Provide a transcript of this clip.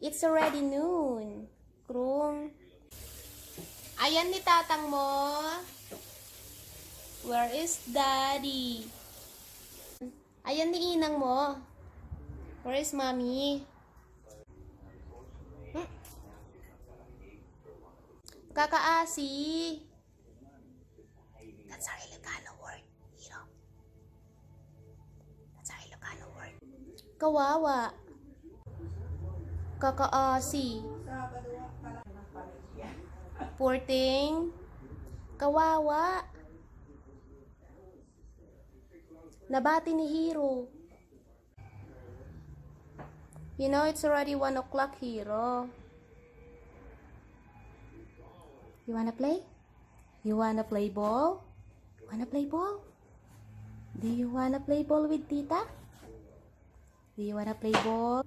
It's already noon. Krung. Ayan ni tatang mo. Where is daddy? Ayan ni inang mo. Where is mommy? Kakaasi. That's our Ilocano word. Hiro. That's our Ilocano word. Kawawa. Kakaasi. Poor thing. Kawawa. Nabati ni Hiro. You know, it's already 1 o'clock, Hiro. You wanna play? You wanna play ball? Wanna play ball? Do you wanna play ball with Tita? Do you wanna play ball?